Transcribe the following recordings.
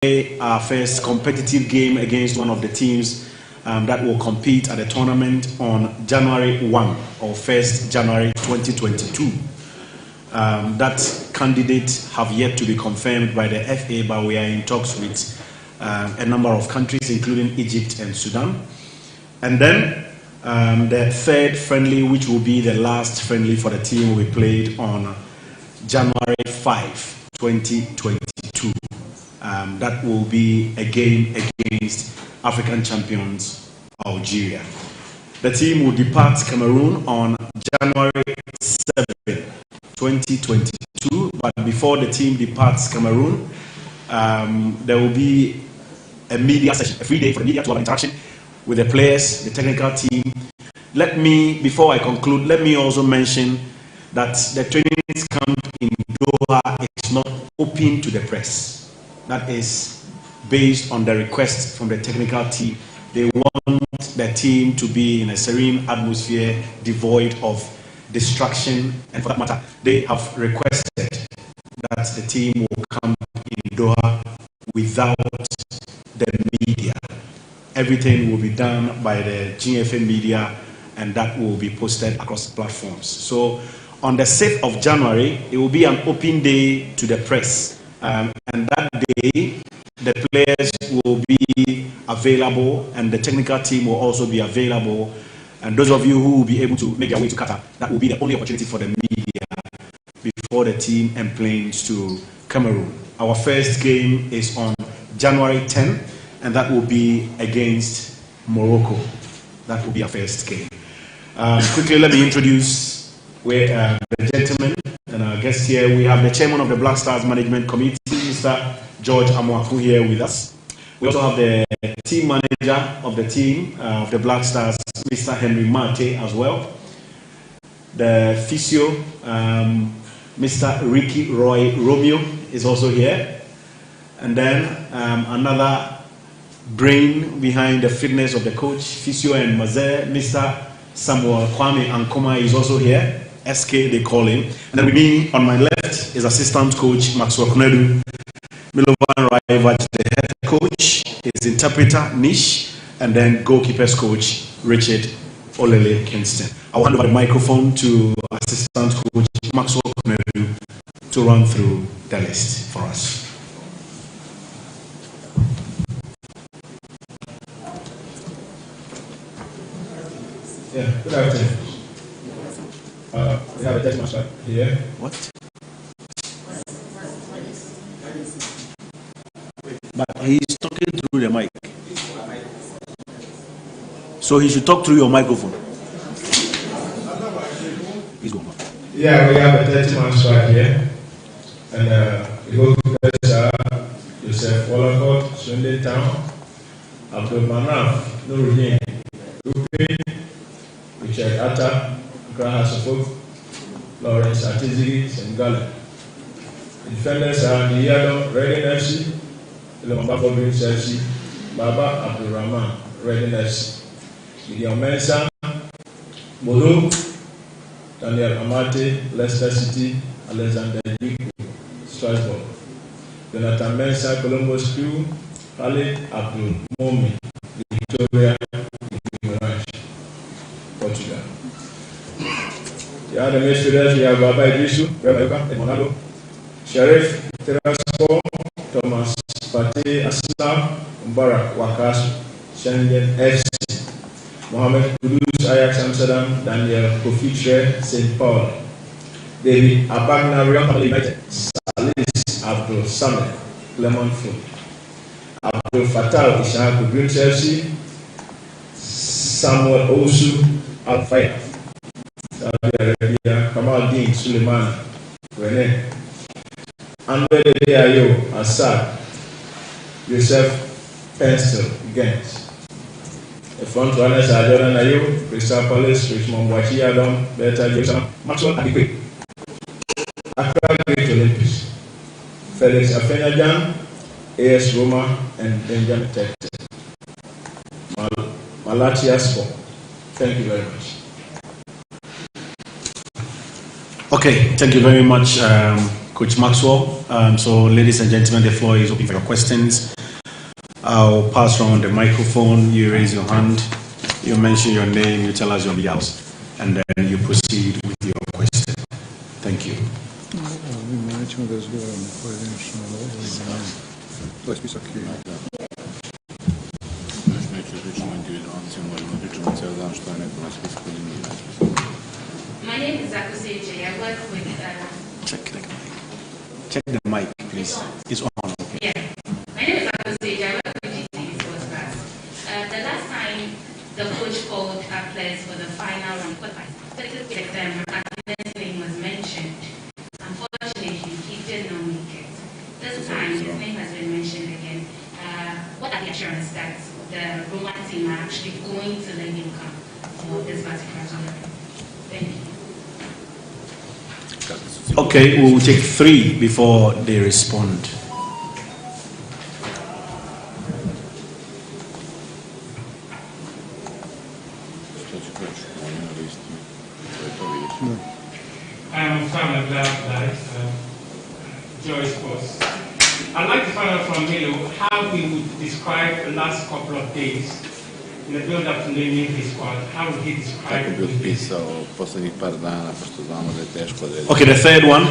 play our first competitive game against one of the teams that will compete at the tournament on January 1 or 1st January 2022. That candidates have yet to be confirmed by the FA, but we are in talks with a number of countries, including Egypt and Sudan. And then the third friendly, which will be the last friendly for the team, will be played on January 5, 2022. That will be a game against African champions Algeria. The team will depart Cameroon on January 7, 2022. But before the team departs Cameroon, there will be a media session, a free day for the media to have interaction with the players, the technical team. Before I conclude, let me also mention that the training camp in Doha is not open to the press. That is based on the request from the technical team. They want the team to be in a serene atmosphere, devoid of distraction, and for that matter, they have requested that the team will come in Doha without the media. Everything will be done by the GFA media, and that will be posted across platforms. So on the 6th of January, it will be an open day to the press. And that day, the players will be available and the technical team will also be available. And those of you who will be able to make their way to Qatar, that will be the only opportunity for the media before the team emplanes to Cameroon. Our first game is on January 10, and that will be against Morocco. That will be our first game. Quickly, let me introduce the gentlemen and our guest here. We have the chairman of the Black Stars Management Committee, Mr. George Amwaku, here with us. We also have the team manager of the team of the Black Stars, Mr. Henry Mate, as well. The physio, Mr. Ricky Roy Romeo, is also here. And then another brain behind the fitness of the coach, physio and Mazer, Mr. Samuel Kwame Ankoma, is also here. SK, they call him. And then with me on my left is assistant coach Maxwell Kunedu, Milovan Raiva, the head coach, his interpreter Nish, and then goalkeepers coach Richard Olele Kingston. I'll hand over the microphone to assistant coach Maxwell Kunedu to run through the list for us. Yeah, good afternoon. We have a text master here. What? But he's talking through the mic. So he should talk through your microphone. Please go on. Yeah, we have a 30-man squad here. And the goalkeepers are Joseph Wallacott, Sunday Town, Abdulmumin, Nuruddin, Rupi, Richard Atta, Graham Suffolk, Lawrence Atizigi, Sengali. The defenders are Niyado, Reading FC, Ilomabako Green FC, Baba Abdulrahman, Reading FC, Gideon Mensah, Bodo, Daniel Amate, Leicester City, Alexander Diku, Strasbourg, Jonathan Mensah, Columbus Crew, Khalid Abdulmumin, Victoria, Portugal. The other midfielders, we have Baba Idrisu, Rebecca, Edmonado, Sheriff, Terasco, Thomas Pate, Aslam, Mbarak, Wakas, Schengen FC, Mohamed Kudus, Ajax Amsterdam, Daniel Kofitre, St. Paul, David Abagna, Real Madrid United, Salis Abdul Samed, Clermont Foot, Abdul Fattah, Ishaku, Greens FC, Samuel Osu, Al-Fayed, Saudi Arabia, Kamal Din, Suleiman, Rene, Andre Ayo, Assad, Joseph Pencil, Ghent. The front runners are Jordan Ayo, Crystal Palace, Richmond Wachi Adam, Beta Joseph, Maxwell Adequate, Accra Great Olympics, Felix Afinajan, AS Roma, and Benjamin Tete. Malachi Sport. Thank you very much. Okay, thank you very much, Coach Maxwell. So, ladies and gentlemen, the floor is open for your questions. I'll pass around the microphone. You raise your hand, you mention your name, you tell us your house, and then you proceed with your question. Thank you. My name is Akuseje. I work with... Check the mic, please. It's on. Okay. Yeah. My name is Akuseje. I work with GTV Sports Class. The last time the coach called our players for the final and Afinajan's name was mentioned. Unfortunately, he did not make it. This time, his name has been mentioned again. What are the assurances that the Roman team are actually going to let him come for this particular tournament? Thank you. Okay, we'll take 3 before they respond. I'm from the Black Joy Sports. I'd like to find out from Milo how he would describe the last couple of days in the build-up to naming his squad. How would he describe it? Okay, the third one.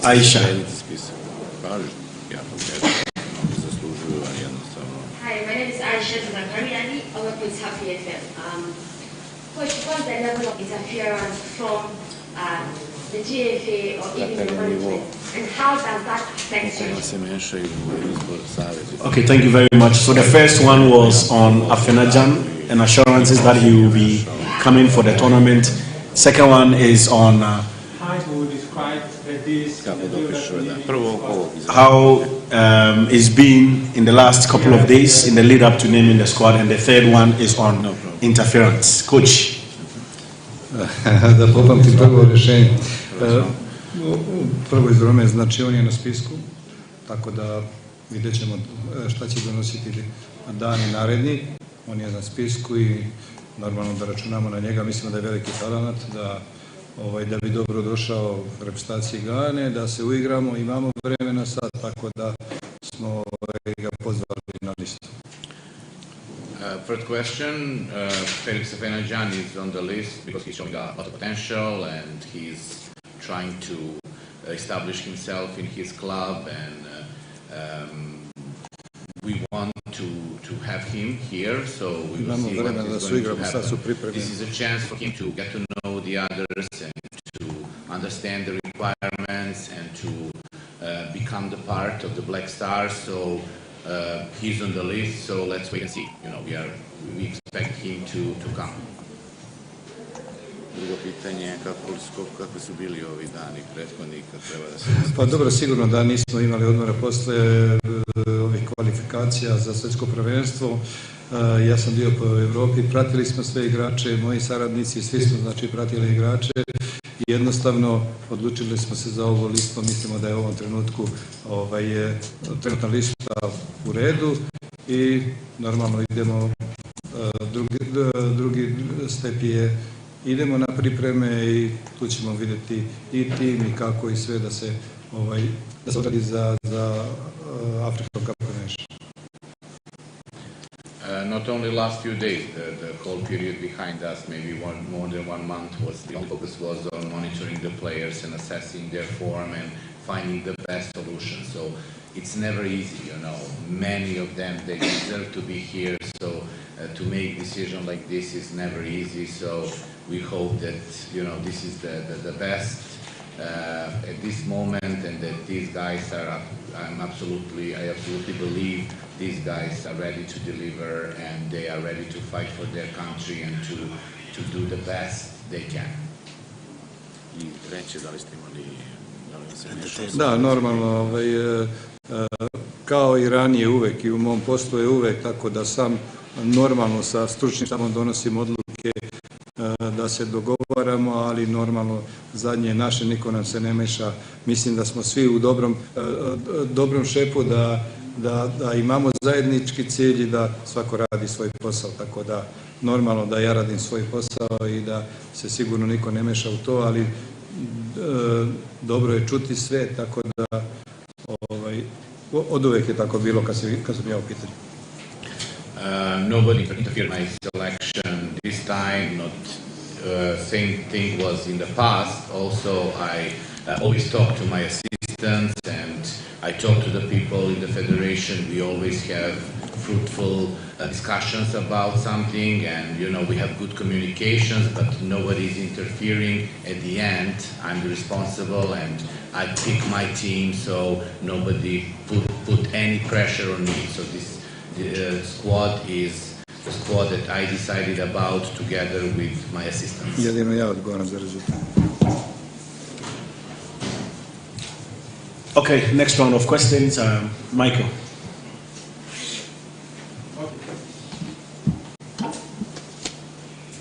Aisha. Hi, my name is Aisha Zakariani. I work with Happy FM. Coach, what's the level of interference from the GFA or even the management, and how does that affect you? Okay, thank you very much. So the first one was on Afinajan and assurances that he will be coming for the tournament. Second one is on how you would describe this, how it's been in the last couple of days in the lead up to naming the squad, and the third one is on interference. Coach. Da popamtim prvo rješenje. Prvo iz Rome, znači on je na spisku, tako da vidjet ćemo šta će donositi dani naredni. On je na spisku i normalno da računamo na njega. Mislimo da je veliki talent, da bi dobro došao reprezentaciji Gane, da se uigramo, imamo vremena sad, tako da smo ga pozvali na listu. First question, Felix Afinajan is on the list because he's showing a lot of potential and he's trying to establish himself in his club, and we want to have him here, so we will see what is going to happen. This is a chance for him to get to know the others and to understand the requirements and to become the part of the Black Stars. So he's on the list, so let's wait and see. We expect him to come. Drugo pitanje je kakvi su bili ovi dani prethodni kad treba da se... Pa dobro, sigurno da nismo imali odmora posle ovih kvalifikacija za svjetsko prvenstvo. Ja sam bio po Evropi, pratili smo sve igrače, moji saradnici, svi smo znači pratili igrače i jednostavno odlučili smo se za ovu listu. Mislimo da je u ovom trenutku trenutna lista u redu i normalno idemo, drugi step je idemo na pripreme i tu ćemo vidjeti i tim i kako i sve da se odradi za African Cup Nation. Not only last few days, the whole period behind us, maybe more than 1 month, the focus was on monitoring the players and assessing their form and finding the best solution. So it's never easy, Many of them, they deserve to be here, so to make decision like this is never easy. So we hope that this is the best at this moment, and that these guys are. I absolutely believe these guys are ready to deliver, and they are ready to fight for their country and to do the best they can. I treće, da li ste imali Da, normalno, kao i ranije uvek i u mom poslu je uvek tako da sam normalno sa stručnim štabom donosim odluke, da se dogovaramo, ali normalno zadnje naše niko nam se ne meša. Mislim da smo svi u dobrom šepu, da imamo zajednički cilj i da svako radi svoj posao, tako da normalno da ja radim svoj posao i da se sigurno niko ne meša u to, ali dobro je čuti sve, tako da od uvijek je tako bilo kad sam ja u pitanju. Nobody interfered in my selection this time. Not same thing was in the past. Also, I always talk to my assistants and I talk to the people in the federation. We always have fruitful discussions about something, and we have good communications, but nobody is interfering. At the end, I'm the responsible and I pick my team, so nobody put any pressure on me. So this squad is the squad that I decided about together with my assistants. Jedino ja odgovaram za rezultat. Okay, next round of questions, Michael.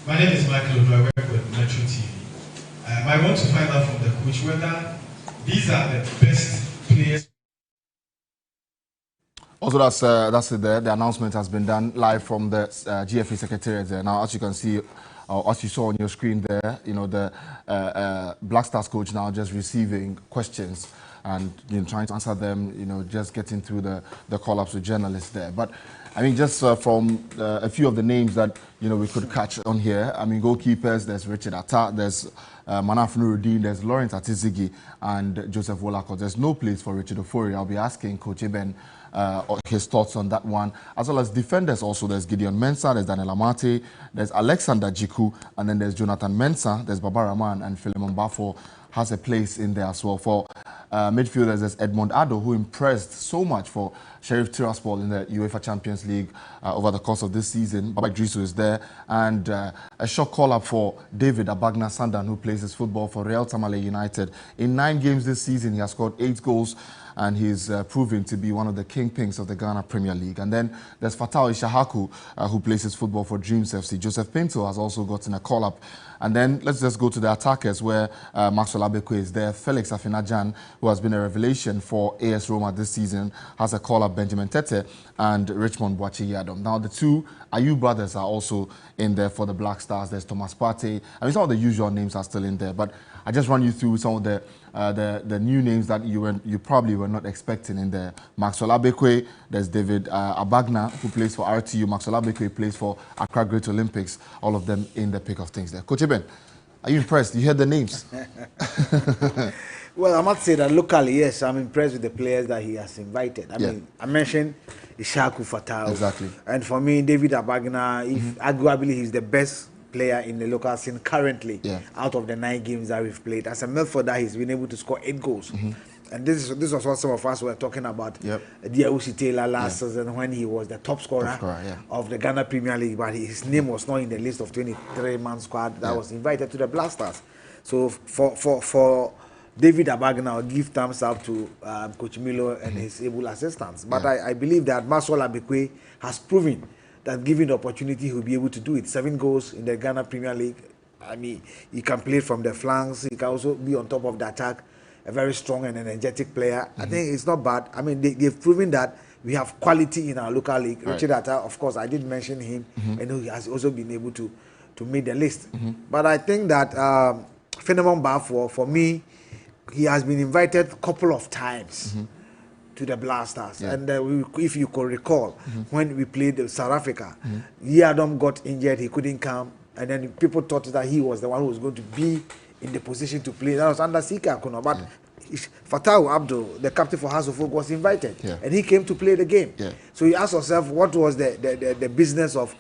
My name is Michael, I work with Metro TV. I want to find out from the coach whether these are the best players. Also, that's it there. The announcement has been done live from the GFA Secretariat there. Now, as you can see, as you saw on your screen there, the Black Stars coach now just receiving questions and trying to answer them, just getting through the call-ups with journalists there. But I mean, just from a few of the names that we could catch on here. I mean, goalkeepers. There's Richard Atta. There's Manaf Nuruddin. There's Lawrence Atizigi and Joseph Wolacott. There's no place for Richard Ofori. I'll be asking Coach Eben his thoughts on that one, as well as defenders. Also, there's Gideon Mensah. There's Daniel Amate. There's Alexander Jiku, and then there's Jonathan Mensah. There's Baba Rahman, and Philemon Bafo has a place in there as well. For midfielders, there's Edmond Addo, who impressed so much for Sheriff Tiraspol in the UEFA Champions League over the course of this season. Baba Idrisu is there. And a short call-up for David Abagna Sandan, who plays his football for Real Tamale United. In 9 games this season, he has scored 8 goals, and he's proving to be one of the kingpins of the Ghana Premier League. And then there's Fatau Ishahaku, who plays his football for Dreams FC. Joseph Pinto has also gotten a call-up. And then let's just go to the attackers, where Maxwell Abekwe is there. Felix Afinajan, who has been a revelation for AS Roma this season, has a call-up. Benjamin Tete and Richmond Boachi Yadom. Now, the 2 Ayew brothers are also in there for the Black Stars. There's Thomas Partey. I mean, some of the usual names are still in there, but I just run you through some of the new names that you probably were not expecting in there. Maxwell Abekwe, there's David Abagna, who plays for RTU. Maxwell Abekwe plays for Accra Great Olympics. All of them in the pick of things there. Coach Eben, are you impressed? You heard the names? Well, I must say that locally, yes, I'm impressed with the players that he has invited. I mean, I mentioned Ishaku Fatau. Exactly. And for me, David Abagna, arguably he's the best player in the local scene currently out of the 9 games that we've played. As a midfielder, he's been able to score 8 goals. And this was what some of us were talking about. Diawusi Taylor last season when he was the top scorer of the Ghana Premier League, but his name was not in the list of 23-man squad that was invited to the Black Stars. So for David Abagna, I'll give thumbs up to Coach Milo and his able assistants. But I believe that Maxwell Abekwe has proven that given the opportunity, he'll be able to do it. 7 goals in the Ghana Premier League. I mean, he can play from the flanks. He can also be on top of the attack. A very strong and energetic player. I think it's not bad. I mean, they've proven that we have quality in our local league. Richard Atta, of course, I did mention him, and he has also been able to make the list. But I think that Philemon Bafo, for me, he has been invited a couple of times to the Black Stars. And if you could recall, when we played South Africa, Yadom got injured, he couldn't come. And then people thought that he was the one who was going to be in the position to play. That was under Sika Akuno. But Fatau Abdul, the captain for House of Folk, was invited. And he came to play the game. So you ask yourself, what was the business of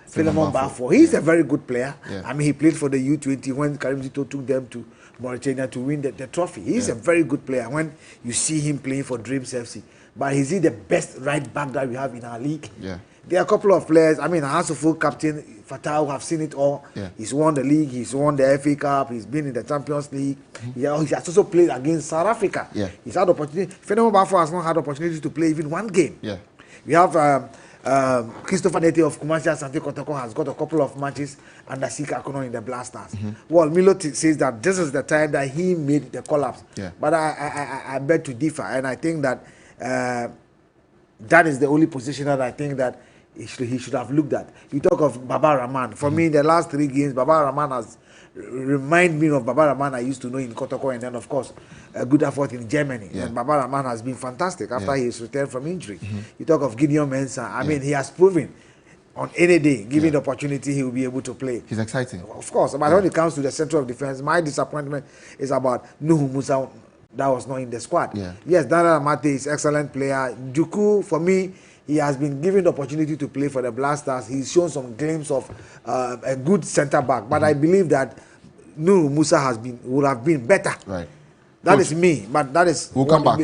Philemon Bafo? He's a very good player. I mean, he played for the U20 when Karim Zito took them to Mauritania to win the trophy. He's a very good player when you see him playing for Dreams FC. But is he the best right back that we have in our league? There are a couple of players. I mean, House of Folk captain Fatau have seen it all. He's won the league, he's won the FA Cup, he's been in the Champions League. He has also played against South Africa. He's had opportunity. Philemon Bafo has not had opportunity to play even one game. We have Christopher Nete of Kumasi Asante Kotoko has got a couple of matches under Sika Akuno in the Black Stars. Well, Milo says that this is the time that he made the collapse. But I beg to differ, and I think that that is the only position that I think that he should have looked at. You talk of Baba Rahman. For me, in the last 3 games, Baba Rahman has remind me of Baba Rahman I used to know in Kotoko, and then of course a good effort in Germany. And Baba Rahman has been fantastic after his return from injury. You talk of Gideon Mensah. I mean, he has proven on any day, given the opportunity, he will be able to play. He's exciting. Of course, but when it comes to the center of defense, my disappointment is about Nuhu Musa. That was not in the squad. Yes, Daniel Amate is an excellent player. Duku, for me, he has been given the opportunity to play for the Black Stars. He's shown some glimpse of a good centre back, but I believe that Nuhu Musa would have been better. Right. That is me, but that is. We'll come back.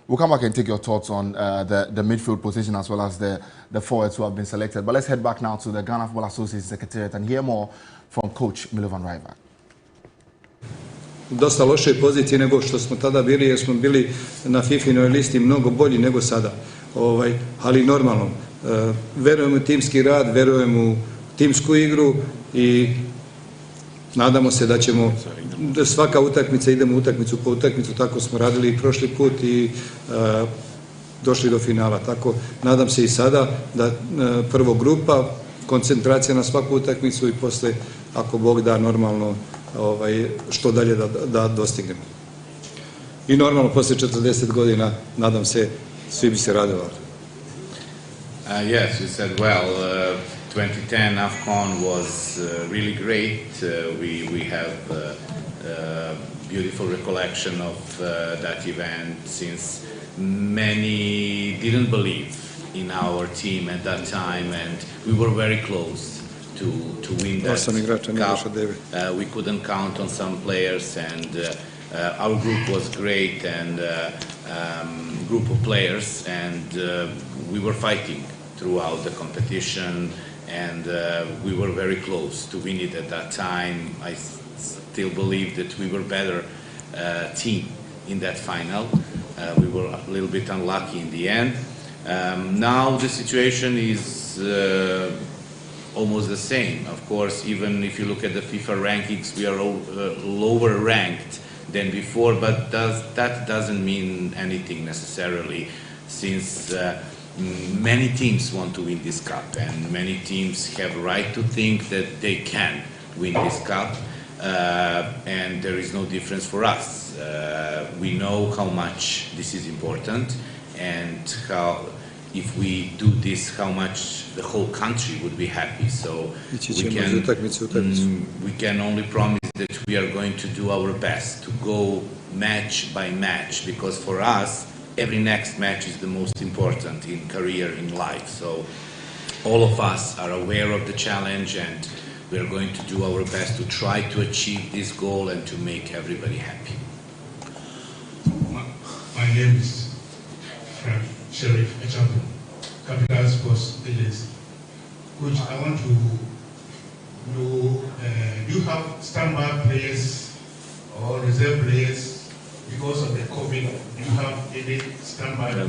We'll come back and take your thoughts on the midfield position as well as the forwards who have been selected. But let's head back now to the Ghana Football Association Secretariat and hear more from Coach Milovan Rajvac. U dosta lošoj poziciji nego što smo tada bili, jer smo bili na FIFA-inoj listi mnogo bolji nego sada. Ali normalno, verujemo u timski rad, verujemo u timsku igru i nadamo se da ćemo svaka utakmica, idemo utakmicu po utakmicu, tako smo radili i prošli put i došli do finala. Tako nadam se i sada da prvo grupa, koncentracija na svaku utakmicu i posle, ako Bog da, normalno što dalje da dostignemo. I normalno, posle 40 godina, nadam se, svi bi se radovali. Yes, you said well. 2010 AFCON was really great. We have beautiful recollection of that event, since many didn't believe in our team at that time, and we were very close to win that cup. We couldn't count on some players, and our group was great, and group of players, and we were fighting throughout the competition, and we were very close to win it at that time. I still believe that we were better team in that final. We were a little bit unlucky in the end. Now the situation is almost the same. Of course, even if you look at the FIFA rankings, we are lower ranked than before, but that doesn't mean anything necessarily, since many teams want to win this cup, and many teams have a right to think that they can win this cup, and there is no difference for us. We know how much this is important, and how, if we do this, how much the whole country would be happy. So we can only promise that we are going to do our best to go match by match, because for us, every next match is the most important in career, in life. So all of us are aware of the challenge, and we are going to do our best to try to achieve this goal and to make everybody happy. My name is Felix Afinajan, Capital Sports Agency. Coach, I want to know, do you have standby players or reserve players because of the COVID? Do you have any standby players?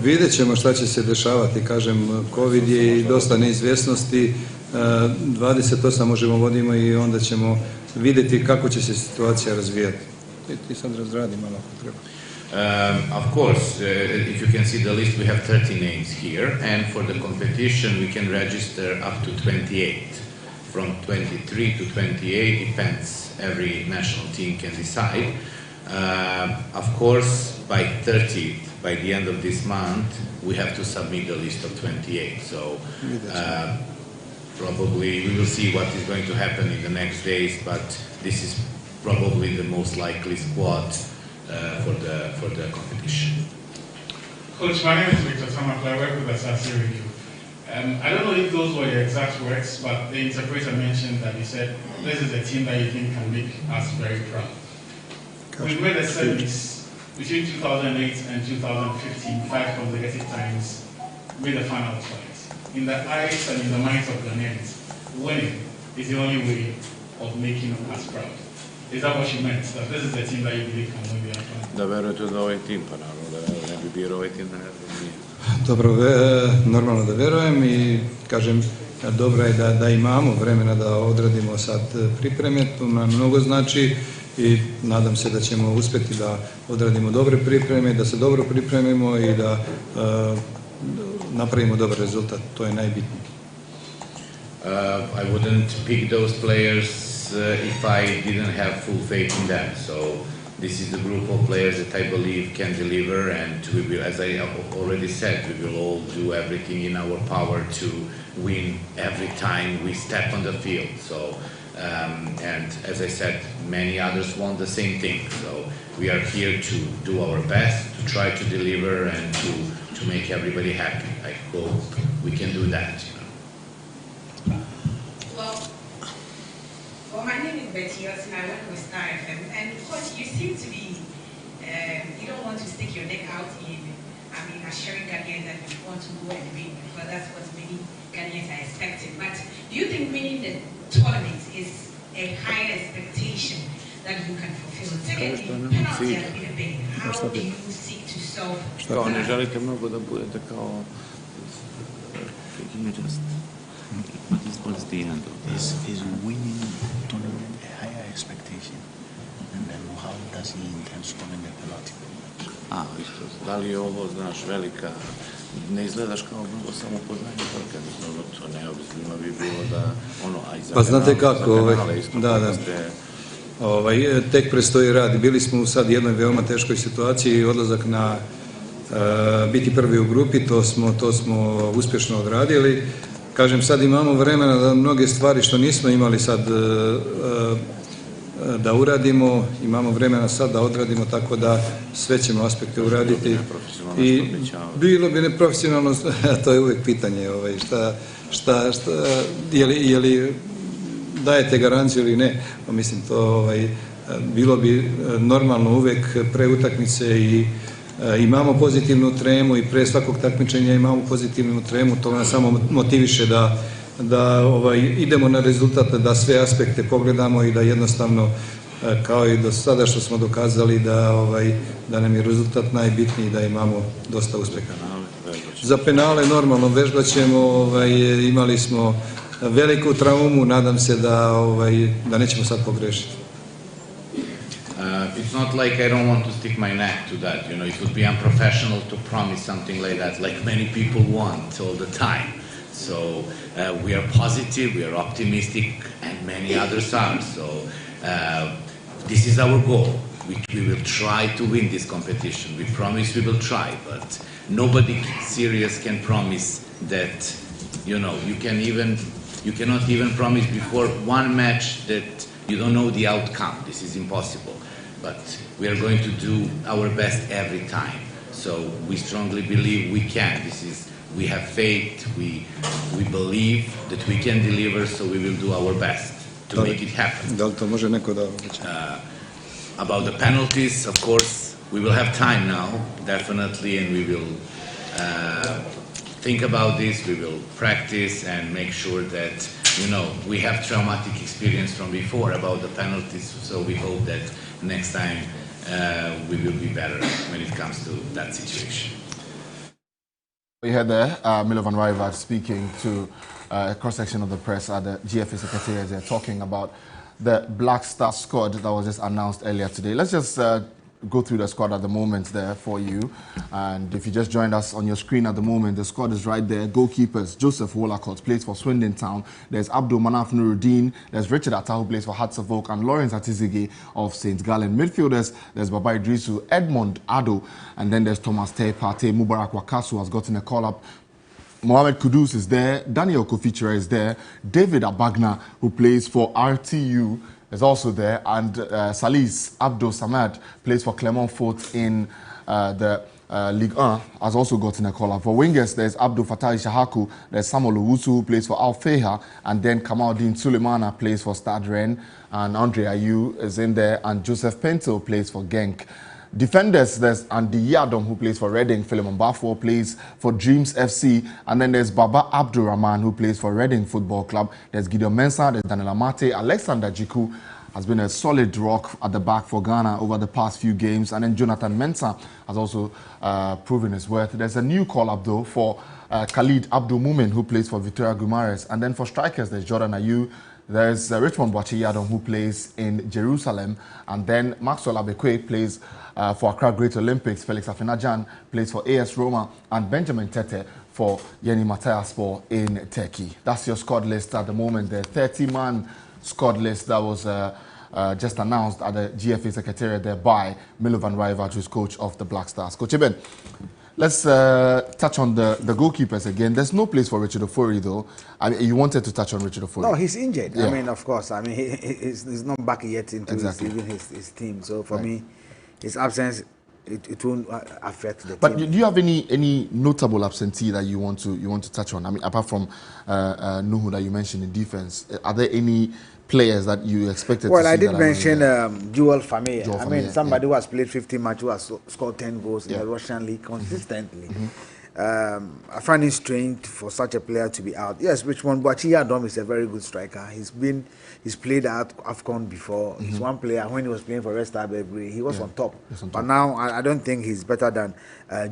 Vidjet ćemo šta će se dešavati. Kažem, COVID je i dosta neizvjesnosti. 28 možemo vodimo i onda ćemo vidjeti kako će se situacija razvijati. Ti sad razradi malo ako treba. Of course, if you can see the list, we have 30 names here, and for the competition we can register up to 28. From 23 to 28 depends, every national team can decide. Of course, by 30th, by the end of this month, we have to submit the list of 28. So probably we will see what is going to happen in the next days, but this is probably the most likely squad for the competition. Coach, my name is Victor Samakla. I work with Asasi Radio. I don't know if those were your exact words, but the interpreter mentioned that he said, this is a team that you think can make us very proud. We made a service between 2008 and 2015, 5 consecutive times, made the final twice. In the eyes and in the minds of Ghanaians, winning is the only way of making us proud. Is that what she meant? That this is the team that you believe can win the AFCON? Da verujete da ovaj tim, pa naravno da ne bi bio ovaj tim, da ne bi nije. Dobro, normalno da verujem i kažem, dobro je da imamo vremena da odradimo sad pripreme, to nam mnogo znači i nadam se da ćemo uspjeti da odradimo dobre pripreme, da se dobro pripremimo i da napravimo dobar rezultat, to je najbitnije. I wouldn't pick those players if I didn't have full faith in them. So this is the group of players that I believe can deliver, and we will, as I already said, we will all do everything in our power to win every time we step on the field. So, and as I said, many others want the same thing. So we are here to do our best, to try to deliver, and to make everybody happy. I hope we can do that. Well, my name is Betty Austin. I work with Star FM, and of course, you seem to be, you don't want to stick your neck out in, assuring Ghanaians that you want to go and win, because that's what many Ghanaians are expecting. But do you think winning the tournament is a higher expectation that you can fulfill? Secondly, penalty has been a big. How do you seek to solve Kao ne želite mnogo da budete kao... Can you just... What is the end of this? Is winning tournament a higher expectation? And then how does he intend scoring the penalty? Isto. Da li je ovo, znaš, velika... Ne izgledaš kao mnogo samopoznanje organizovano, to neobizljima bi bilo da... Pa znate kako, tek predstoji rad. Bili smo u sad jednoj veoma teškoj situaciji i odlazak na biti prvi u grupi, to smo uspješno odradili. Kažem, sad imamo vremena da mnoge stvari što nismo imali sad da uradimo, imamo vremena sad da odradimo, tako da sve ćemo aspekte uraditi. I bilo bi neprofesionalno, to je uvijek pitanje, je li dajete garanciju ili ne. Mislim, to bilo bi normalno uvijek pre utakmice i imamo pozitivnu tremu i pre svakog takmičenja imamo pozitivnu tremu, to nas samo motiviše da idemo na rezultat, da sve aspekte pogledamo i da jednostavno, kao i do sada što smo dokazali, da nam je rezultat najbitniji, da imamo dosta uspjeha. Za penale normalno vežbat ćemo, imali smo veliku traumu, nadam se da nećemo sad pogrešiti. It's not like I don't want to stick my neck to that, you know, it would be unprofessional to promise something like that, like many people want all the time. So we are positive, we are optimistic, and many others are. So this is our goal. We will try to win this competition. We promise we will try, but nobody serious can promise that, you know, you cannot even promise before one match that you don't know the outcome. This is impossible. But we are going to do our best every time. So we strongly believe we can. We have faith, we believe that we can deliver, so we will do our best to make it happen. Da li to može neko da... About the penalties, of course, we will have time now, definitely, and we will think about this, we will practice and make sure that, you know, we have traumatic experience from before about the penalties, so we hope that next time we will be better when it comes to that situation. We had there Milovan Rajvac speaking to a cross-section of the press at the GFA Secretariat. They're talking about the Black Star squad that was just announced earlier today. Let's just go through the squad at the moment there for you. And if you just joined us on your screen at the moment, the squad is right there. Goalkeepers, Joseph Wolacott plays for Swindon Town. There's Abdulmanaf Nuruddin. There's Richard Atta, who plays for Hearts of Oak, and Lawrence Atizigi of St. Gallen. Midfielders, there's Baba Idrisu, Edmond Ado, and then there's Thomas Tepate, Mubarak Wakasu has gotten a call-up. Mohamed Kudus is there. Daniel Kofichira is there. David Abagna, who plays for RTU, is also there, and Salis Abdul Samad plays for Clermont Foot in the Ligue 1, has also gotten a call-up. For wingers, there's Abdul Fattah Shahaku, there's Samuel Owusu, who plays for Al Feha, and then Kamaldeen Sulemana plays for Stade Rennes, and Andre Ayew is in there, and Joseph Pinto plays for Genk. Defenders, there's Andy Yadom, who plays for Reading. Philemon Bafo plays for Dreams FC. And then there's Baba Abdurrahman, who plays for Reading Football Club. There's Gideon Mensah, there's Daniel Amate. Alexander Jiku has been a solid rock at the back for Ghana over the past few games. And then Jonathan Mensah has also proven his worth. There's a new call-up, though, for Khalid Abdulmumin, who plays for Victoria Guimaraes. And then for strikers, there's Jordan Ayew, There's Richmond Boachiyadon, who plays in Jerusalem, and then Maxwell Abekwe plays for Accra Great Olympics. Felix Afinajan plays for AS Roma, and Benjamin Tete for Yeni Malatyaspor in Turkey. That's your squad list at the moment. The 30-man squad list that was just announced at the GFA Secretariat there by Milovan Raivac, who's coach of the Black Stars. Coach Eben, let's touch on the goalkeepers again. There's no place for Richard Ofori, though. I mean, you wanted to touch on Richard Ofori. No, he's injured. Yeah. I mean, of course. I mean, he's not back yet into his team. So for me, his absence, it won't affect the team. But do you have any notable absentee that you want to touch on? I mean, apart from Nuhu that you mentioned in defense, are there any players that you expected to see? Well, I did mention Joel Famia. I mean, somebody who has played 50 matches, who has scored 10 goals in the Russian league consistently. I find it strange for such a player to be out. Yes, Richmond Boachiyadon is a very good striker. He's played at AFCON before. He's one player. When he was playing for West Aberbury, he was on top. But now I don't think he's better than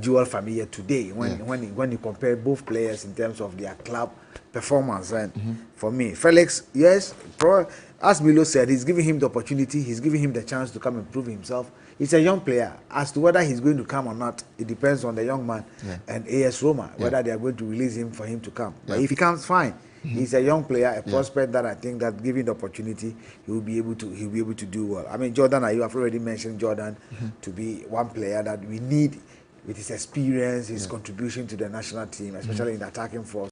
Joel Famia today. When you compare both players in terms of their club performance, and for me, Felix, yes, as Milo said, he's giving him the opportunity. He's giving him the chance to come and prove himself. He's a young player. As to whether he's going to come or not, it depends on the young man and AS Roma, whether they are going to release him for him to come. But if he comes, fine. He's a young player, a prospect that I think that given the opportunity, he'll be able to do well. I mean, Jordan, you have already mentioned Jordan to be one player that we need with his experience, his contribution to the national team, especially in the attacking force.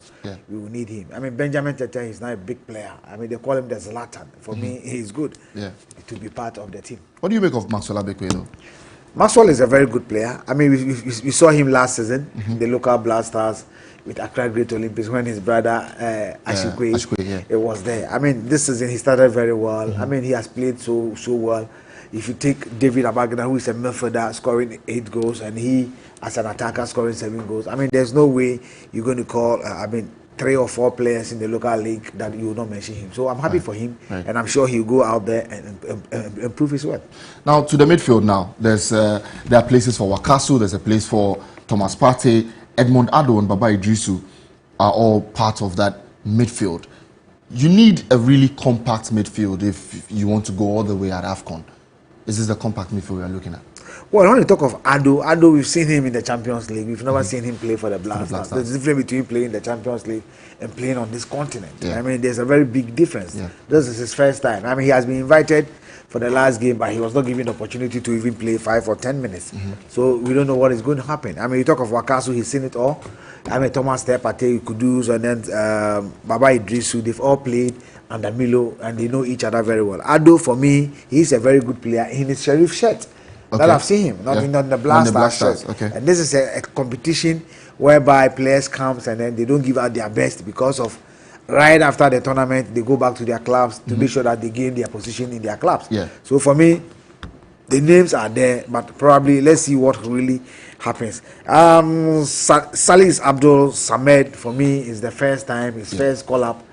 We will need him. I mean, Benjamin Tete is now a big player. I mean, they call him the Zlatan. For me, he's good to be part of the team. What do you make of Maxwell Abekwe, though? Maxwell is a very good player. I mean, we saw him last season, the local Black Stars with Accra Great Olympics when his brother Ashikwe it was there. I mean, this season he started very well. I mean, he has played so well. If you take David Abagna, who is a midfielder scoring 8 goals, and he as an attacker scoring 7 goals, I mean, there's no way you're going to call 3 or 4 players in the local league that you will not mention him. So I'm happy for him, and I'm sure he'll go out there and improve his work. Now to the midfield. Now there are places for Wakasu. There's a place for Thomas Partey, Edmond Ado, and Baba Idrisu are all part of that midfield. You need a really compact midfield if you want to go all the way at AFCON. Is this the compact midfield we are looking at? Well, when you talk of Ado, we've seen him in the Champions League. We've never seen him play for the Black Stars. There's a difference between playing in the Champions League and playing on this continent. I mean, there's a very big difference. This is his first time. I mean, he has been invited for the last game, but he was not given the opportunity to even play 5 or 10 minutes. So we don't know what is going to happen. I mean, you talk of Wakasu, he's seen it all. I mean, Thomas Partey, Kudus, and then Baba Idrisu, they've all played under Milo, and they know each other very well. Ado, for me, he's a very good player in his Sheriff shirt. That I've seen him, not in the Black Stars shirt. And this is a competition whereby players come and then they don't give out their best because of right after the tournament, they go back to their clubs to make sure that they gain their position in their clubs. So for me, the names are there, but probably let's see what really happens. Salis Abdul Samed, for me, is the first time, his first call-up.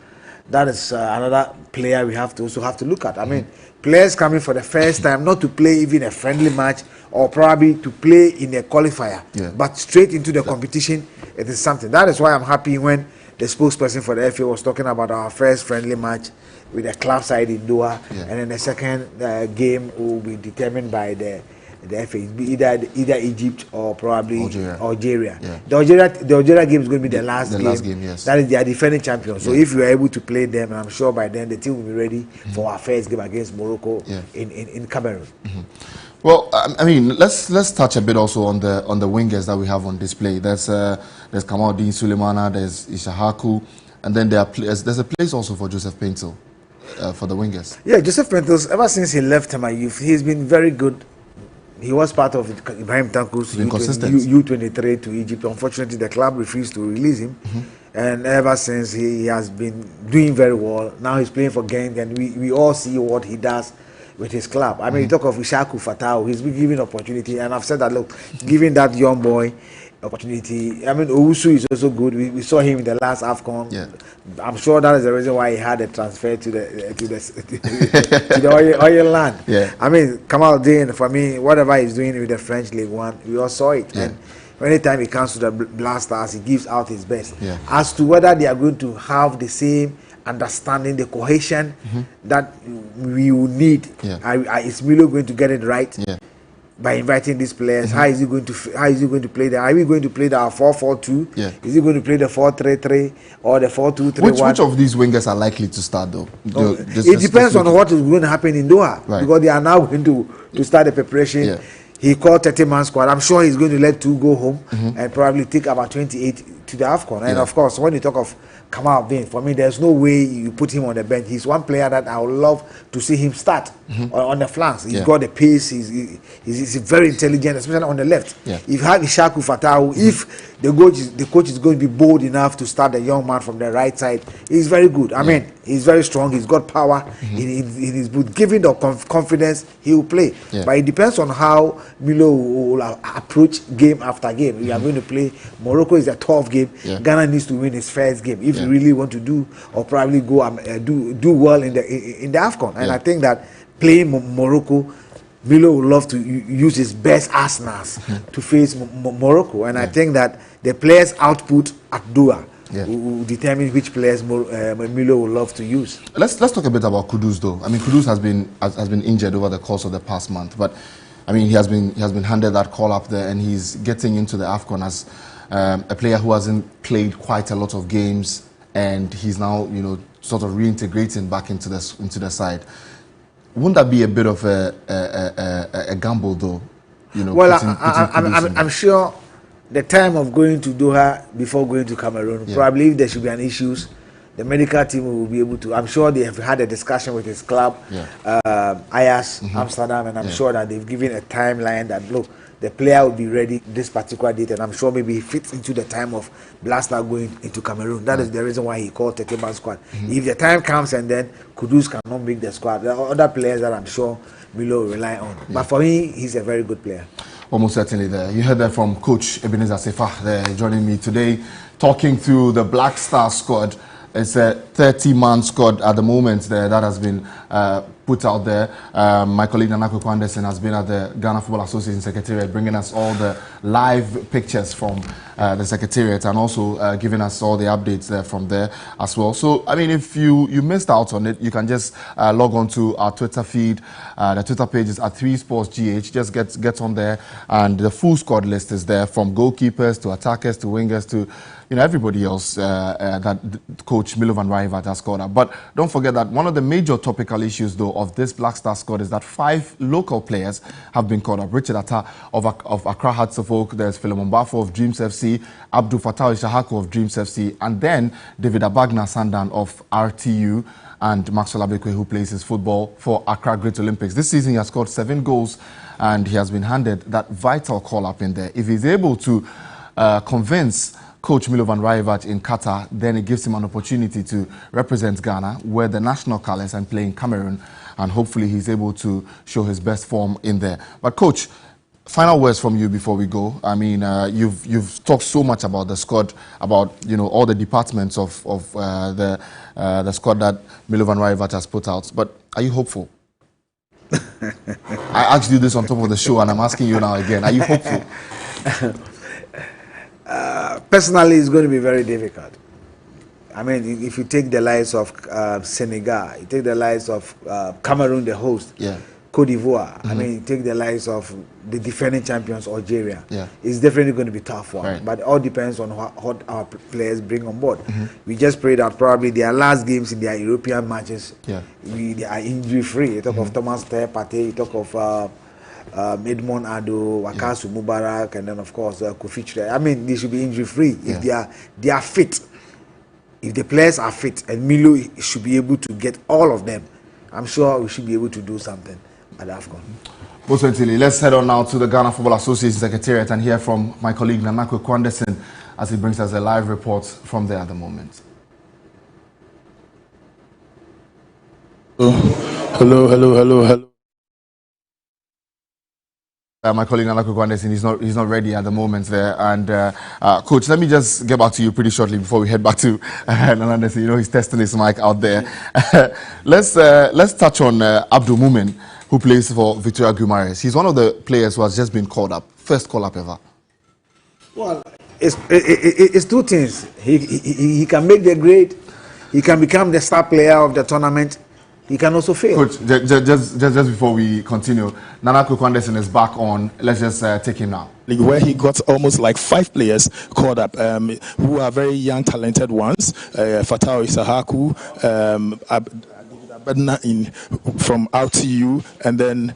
That is another player we have to look at. I mean, players coming for the first time, not to play even a friendly match or probably to play in a qualifier, but straight into the competition, it is something. That is why I'm happy when the spokesperson for the FA was talking about our first friendly match with the club side in Doha, and then the second game will be determined by the FA, either Egypt or probably Algeria. The Algeria game is going to be the last game. That is, they are defending champions. So if we are able to play them, and I'm sure by then the team will be ready for our first game against Morocco in Cameroon. Well, I mean, let's touch a bit also on the wingers that we have on display. There's Kamaldeen Sulemana, there's Ishahaku, and then there's a place also for Joseph Paintel for the wingers. Yeah, Joseph Paintel, ever since he left my youth, he's been very good. He was part of Ibrahim Tanko's U23 to Egypt. Unfortunately, the club refused to release him. And ever since, he has been doing very well. Now he's playing for Genk, and we all see what he does with his club. I mean, you talk of Ishaku Fatau, he's been given opportunity. And I've said that, look, giving that young boy opportunity. I mean, Owusu is also good. We saw him in the last AFCON. I'm sure that is the reason why he had a transfer to the oil land. I mean, Kamaldeen, for me, whatever he's doing with the French League One, we all saw it. And anytime he comes to the Black Stars, he gives out his best. As to whether they are going to have the same understanding, the cohesion that we will need. Is Milo going to get it right? By inviting these players, how is he going to play them? Are we going to play the 4-4-2? Is he going to play the 4-3-3 or the 4-2-3-1? Which of these wingers are likely to start though? It depends on what is going to happen in Doha, because they are now going to start the preparation. He called 30-man squad. I'm sure he's going to let 2 go home and probably take about 28 to the AFCON. And of course, when you talk of Kamal Abdin, for me, there's no way you put him on the bench. He's one player that I would love to see him start on the flanks. He's got the pace. He's very intelligent, especially on the left. If you have Ishaku Fatahu, if the coach is going to be bold enough to start the young man from the right side, he's very good. I mean, he's very strong. He's got power in his boot. Given the confidence, he will play. But it depends on how Milo will approach game after game. We are going to play. Morocco is a tough game. Ghana needs to win his first game if you really want to do or probably go do well in the AFCON. And I think that playing Morocco, Milo would love to use his best arsenals to face Morocco. And I think that the players' output at Doha will determine which players Milo would love to use. Let's talk a bit about Kudus though. I mean, Kudus has been injured over the course of the past month, but I mean he has been handed that call up there, and he's getting into the AFCON as a player who hasn't played quite a lot of games, and he's now sort of reintegrating back into the side. Wouldn't that be a bit of a gamble though? Well, I'm sure the time of going to Doha before going to Cameroon, probably if there should be an issues, the medical team will be able to. I'm sure they have had a discussion with his club, Ajax Amsterdam, and I'm sure that they've given a timeline that look, the player will be ready this particular date, and I'm sure maybe he fits into the time of Black Star going into Cameroon. That is the reason why he called 30-man squad. If the time comes and then Kudus cannot make the squad, there are other players that I'm sure Milo will rely on. But for me, he's a very good player. Almost certainly there. You heard that from Coach Ebenezer Sefa there joining me today, talking through the Black Star squad. It's a 30-man squad at the moment there that has been put out there. My colleague Nanako Kwanderson has been at the Ghana Football Association Secretariat bringing us all the live pictures from the Secretariat, and also giving us all the updates there from there as well. So, I mean, if you missed out on it, you can just log on to our Twitter feed. The Twitter page is at 3sportsgh. Just get on there, and the full squad list is there, from goalkeepers to attackers to wingers to everybody else that Coach Milo van Rijvaart has scored up. But don't forget that one of the major topical issues, though, of this Black Star squad is that 5 local players have been called up. Richard Atta of Accra Hearts of Oak, there's Philemon Bafo of Dreams FC, Abdul Fattah Ishahaku of Dreams FC, and then David Abagna Sandan of RTU, and Maxwell Abekwe, who plays his football for Accra Great Olympics. This season he has scored 7 goals, and he has been handed that vital call-up in there. If he's able to convince Coach Milo van Rijvaart in Qatar, then it gives him an opportunity to represent Ghana, wear the national colours, and play in Cameroon, and hopefully he's able to show his best form in there. But Coach, final words from you before we go. I mean, you've talked so much about the squad, about all the departments of the squad that Milo van Rijvaart has put out. But are you hopeful? I asked you this on top of the show, and I'm asking you now again. Are you hopeful? Personally, it's going to be very difficult. I mean, if you take the lives of Senegal, you take the lives of Cameroon, the host, Cote d'Ivoire, I mean, you take the lives of the defending champions, Algeria, it's definitely going to be tough one. Right. But it all depends on what our players bring on board. We just pray that probably their last games in their European matches, they are injury-free. You talk of Thomas Partey, you talk of Edmond Ado, Wakasu Mubarak, and then of course Kofi Chire. I mean, they should be injury-free if they are fit. If the players are fit, and Milo should be able to get all of them, I'm sure we should be able to do something at AFCON. Most certainly. Let's head on now to the Ghana Football Association Secretariat and hear from my colleague Nanako Kwanderson as he brings us a live report from there at the moment. Hello. My colleague Nanako Kwanderson, he's not ready at the moment there. And Coach, let me just get back to you pretty shortly before we head back to Nanandesi. He's testing his mic out there. Let's touch on Abdulmumin, who plays for Victoria Guimaraes. He's one of the players who has just been called up. First call up ever. Well, it's 2 things. He can make the grade, he can become the star player of the tournament. He can also fail. Coach, just before we continue, Nana Kwanderson is back on. Let's just take him now. Where he got almost like 5 players called up, who are very young, talented ones. Fatao Isahaku, Abedna from RTU, and then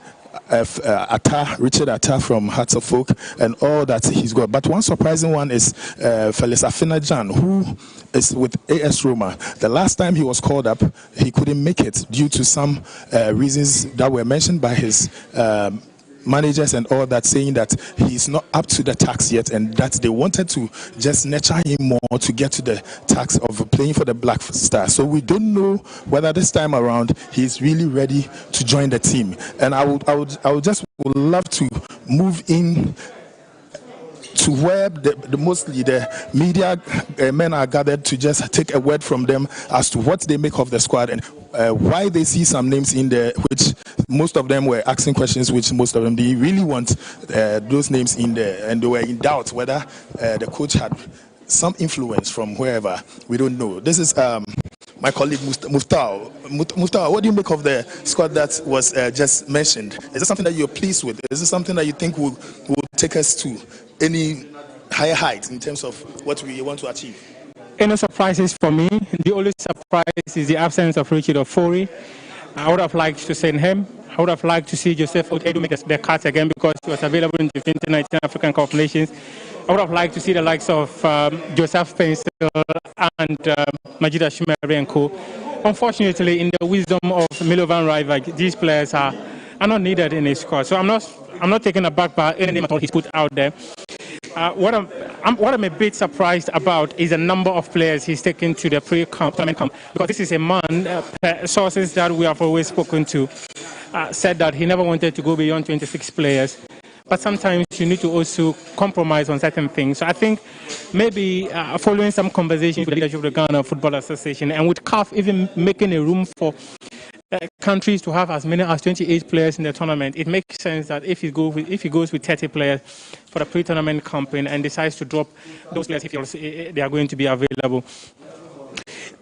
Richard Atta from Hearts of Folk, and all that he's got. But one surprising one is Felix Afinajan, who is with AS Roma. The last time he was called up, he couldn't make it due to some reasons that were mentioned by his managers and all that, saying that he's not up to the task yet, and that they wanted to just nurture him more to get to the task of playing for the Black Stars. So we don't know whether this time around he's really ready to join the team. And I would just love to move in to where mostly the media men are gathered to just take a word from them as to what they make of the squad and why they see some names in there, which most of them were asking questions, which most of them they really want those names in there, and they were in doubt whether the coach had some influence from wherever. We don't know. This is my colleague Muftau. Muftau, what do you make of the squad that was just mentioned? Is it something that you're pleased with? Is it something that you think will take us to any higher height in terms of what we want to achieve? Any surprises for me? The only surprise is the absence of Richard Ofori. I would have liked to send him. I would have liked to see Joseph Otedu make the cut again because he was available in the 2019 African Cup of Nations. I would have liked to see the likes of Joseph Pencil and Majida Shumeri and co. Unfortunately, in the wisdom of Milovan Raiva, these players are not needed in his squad. So I'm not taken aback by any name at all he's put out there. What I'm a bit surprised about is the number of players he's taken to the pre-tournament camp, because this is a man, sources that we have always spoken to, said that he never wanted to go beyond 26 players. But sometimes you need to also compromise on certain things. So I think maybe following some conversations with the leadership of the Ghana Football Association and with CAF even making a room for countries to have as many as 28 players in the tournament, it makes sense that if he goes with 30 players for the pre-tournament campaign and decides to drop those players if they are going to be available.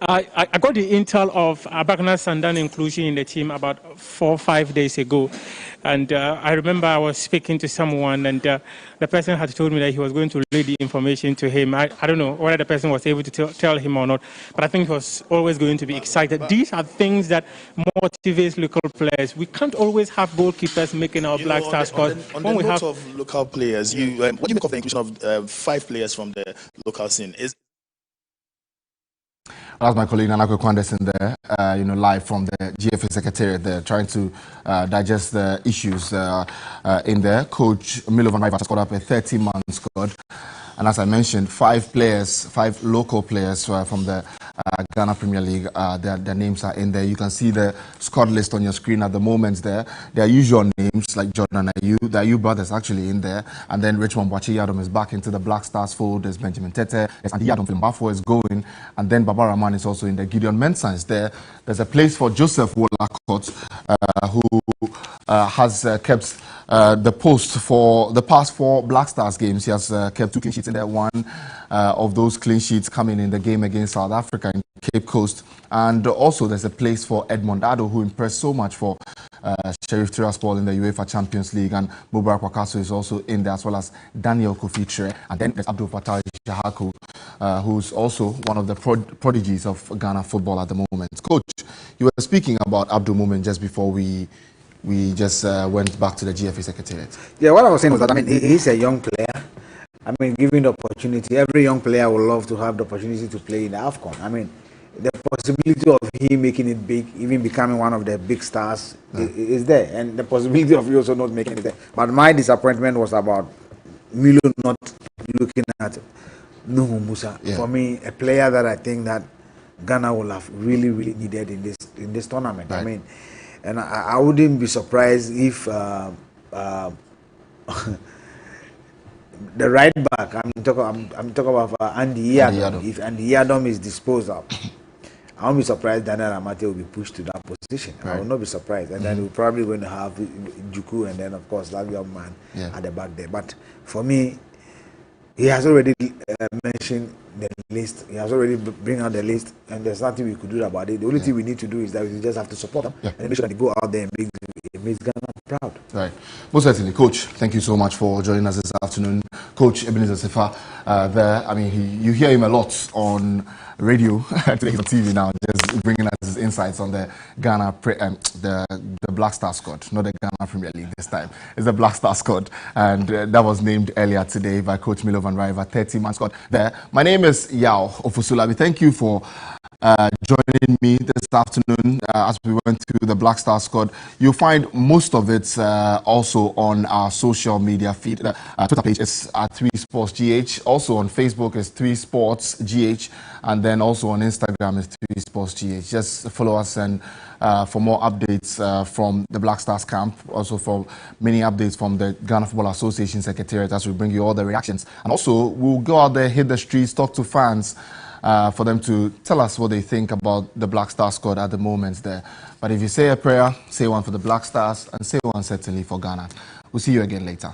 I got the intel of Abagna Sandan inclusion in the team about 4 or 5 days ago. And I remember I was speaking to someone, and the person had told me that he was going to relay the information to him. I don't know whether the person was able to tell him or not, but I think he was always going to be excited. These are things that motivate local players. We can't always have goalkeepers making our Black Star squad. On the note of local players, what do you make of the inclusion of 5 players from the local scene? That's my colleague Nana Kwanderson there, live from the GFA Secretariat there, trying to digest the issues in there. Coach Milovan Raiva has got up a 30-man squad. And as I mentioned, 5 local players from the Ghana Premier League, their names are in there. You can see the squad list on your screen at the moment there. Their usual names like Jordan Ayew, the Ayew brothers actually in there. And then Richmond Boachi Yadom is back into the Black Stars fold. There's Benjamin Tete, there's Andy Yadom Filmbafo is going. And then Baba Rahman is also in there. Gideon Mensah is there. There's a place for Joseph Wolacott, who has kept the post for the past 4 Black Stars games. He has kept 2 clean sheets in there. One of those clean sheets coming in the game against South Africa in Cape Coast. And also there's a place for Edmond Addo, who impressed so much for Sheriff Tiraspol in the UEFA Champions League. And Mubarak Wakaso is also in there, as well as Daniel Kofi. And then there's Abdul Fattah Shahaku, who's also one of the prodigies of Ghana football at the moment. Coach, you were speaking about Abdulmumin just before we just went back to the GFA Secretariat. Yeah, what I was saying was that, he's a young player. Given the opportunity, every young player would love to have the opportunity to play in the AFCON. The possibility of him making it big, even becoming one of the big stars, is there. And the possibility of you also not making it there. But my disappointment was about Milo not looking at Nuhu Musa. Yeah. For me, a player that I think that Ghana will have really, really needed in this tournament. Right. And I wouldn't be surprised if the right back, I'm talking about Andy Yadom. If Andy Yadom is disposed of, I won't be surprised Daniel Amate will be pushed to that position. Right. I will not be surprised. And then we're probably going to have Juku and then, of course, that young man at the back there. But for me, he has already mentioned the list. He has already bring out the list, and there's nothing we could do about it. The only thing we need to do is that we just have to support them and make sure that they go out there and make Ghana proud. Right. Most certainly, Coach, thank you so much for joining us this afternoon. Coach Ebenezer Sefa, there, I mean, you hear him a lot on radio, today on TV now, just bringing us his insights on the Ghana, the Black Star squad, not the Ghana Premier League this time. It's the Black Star squad, and that was named earlier today by Coach Milo van River, 30-man squad there. My name is Yao Ofusulabi. Thank you for joining me this afternoon as we went through the Black Star squad. You'll find most of it also on our social media feed. Twitter page is at 3SportsGH. Also on Facebook is 3SportsGH. And then also on Instagram is 3SportsGH. Just follow us and for more updates from the Black Stars camp. Also for many updates from the Ghana Football Association Secretariat as we bring you all the reactions. And also we'll go out there, hit the streets, talk to fans. For them to tell us what they think about the Black Star squad at the moment there. But if you say a prayer, say one for the Black Stars and say one certainly for Ghana. We'll see you again later.